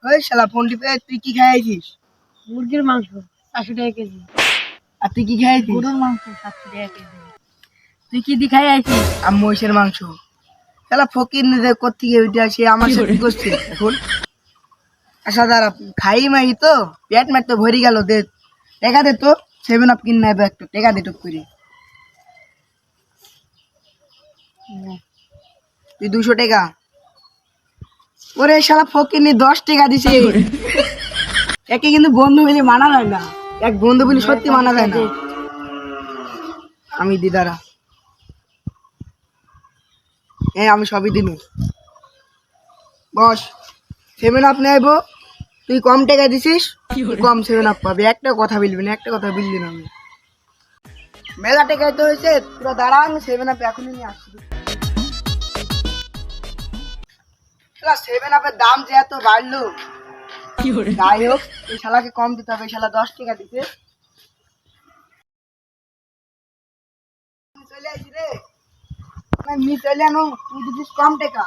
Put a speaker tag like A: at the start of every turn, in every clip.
A: ওই শালা ফোন টিপে তুই কি খাইছিস?
B: মুরগির মাংস 400 টাকা কেজি।
A: আর তুই কি খাইছিস?
B: গরুর মাংস 700 টাকা কেজি। তুই কি দি খাই আইছিস?
A: আর মহিষের মাংস। শালা ফকির নিতে কোত্থেকে উঠে আসে আমার সাথে কি করছিস এখন? আচ্ছা দাঁড়া, খাই মাই তো পেট ম্যাট তো ভরে গেল, দে টাকা দে তো, 7 আপ কিনে নেবে একটা, টাকা দে টুক করে। তুই 200 টাকা। ওরে শালা ফকির নি 10 টাকা দিছে। একে কিন্তু বন্ধু বলে মানা যায় না, এক বন্ধু বলে সত্যি মানা যায় না। আমি দিদারা আমি সবই দিনু। বস 7 আপ নেবো, তুই কম টাকা দিছিস, তুই কম 7 আপ পাবি। একটা কথা বলবি না, একটা কথা বললি না। আমি মেলা টাকায় তো হয়েছে, তোরা দাঁড়া, আমি 7 আপ এখনই নিয়ে আসছি। 7 আপের দাম যে এত বাড়লো, যাই হোক এই শালাকে কম দিতে হবে। এই শালা 10 টাকা দিতে চলে আসি রে। আমি চলে আনো, তুই দিতিস কম টাকা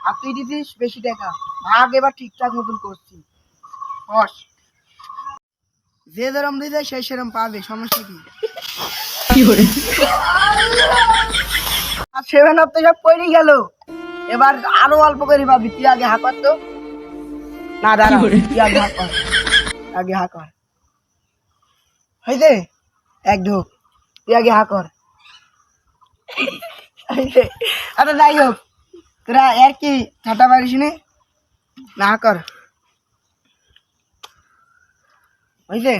A: আর তুই দিতিস বেশি টাকা, ভাগ এবার ঠিকঠাক মতন করছি। বস যে যেরম দিতে সে সেরম পাবে, সমস্যা কি? আর 7 আপ তো সব পড়ে গেল, এবার আরো অল্প করে পাবি। তুই আগে হা কর তো। না দাঁড়া, তুই আগে হা কর, আগে হা কর। হইছে এক ঢোক, তুই আগে হা কর। আচ্ছা যাই হোক, তোরা আর কি ঠাটা পারিস নি, না হা কর। হইছে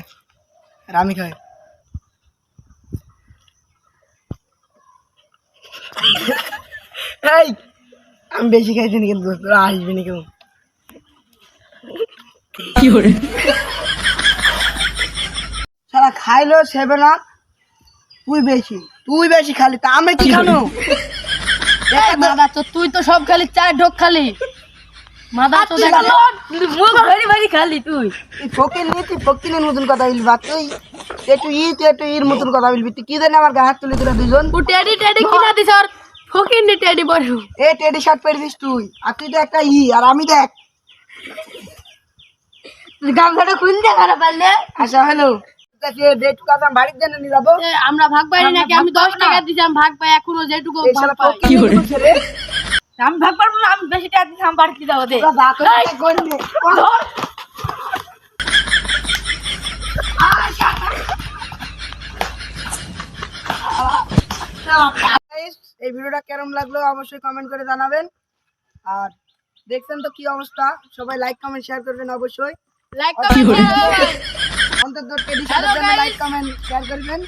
A: আর আমি খাই। এই আমি বেশি খাইছি না, কিন্তু তোরা আসবি না কেউ। সারা খাইলো 7 আপ, তুই বেশি খালি, তা আমি কি খানো?
B: মাদা তো তুই তো সব খালি 4 ঢোক খালি। মাদা তো দেখ মুখ ভরি ভরি খালি তুই।
A: তুই ফকির নি, তুই ফকিরের মতন কথা বলবি। আর তুই একটু ইর মতন কথা বলবি। তুই কি জানি আমার গায়ে হাত তুলে তোরা দুজন।
B: ও টেডি টেডি কিনা দিছ আর ফকির নি টেডি বড়।
A: এই টেডি শার্ট পরেছিস তুই, আর তুই তো একটা আর আমি দেখ।
B: গামছাটা খুল দে করে পারলে।
A: আচ্ছা হ্যালো, যেটুকু আছে আমি বাড়ির জন্য নিয়ে যাবো।
B: আমরা ভাগ পাই নাকি? আমি 10 টাকা দিছি, আমি ভাগ পাই এখনো যেটুকু
A: এই
B: ভাগ
A: শালা
B: পাই।
A: ফকির নি বলছে রে।
B: আমি ভাগ পারবো না, আমি বেশি টাকা দিছি, আমি বাড়ি যাবো দে।
A: তোরা যা করে তাই করবি। এই ভিডিওটা কেমন লাগলো অবশ্যই কমেন্ট করে জানাবেন। আর দেখছেন তো কি অবস্থা, সবাই লাইক কমেন্ট শেয়ার করবেন অবশ্যই।
B: লাইক কমেন্ট
A: অন্তত টেডি শার্টের জন্য লাইক কমেন্ট শেয়ার করবেন।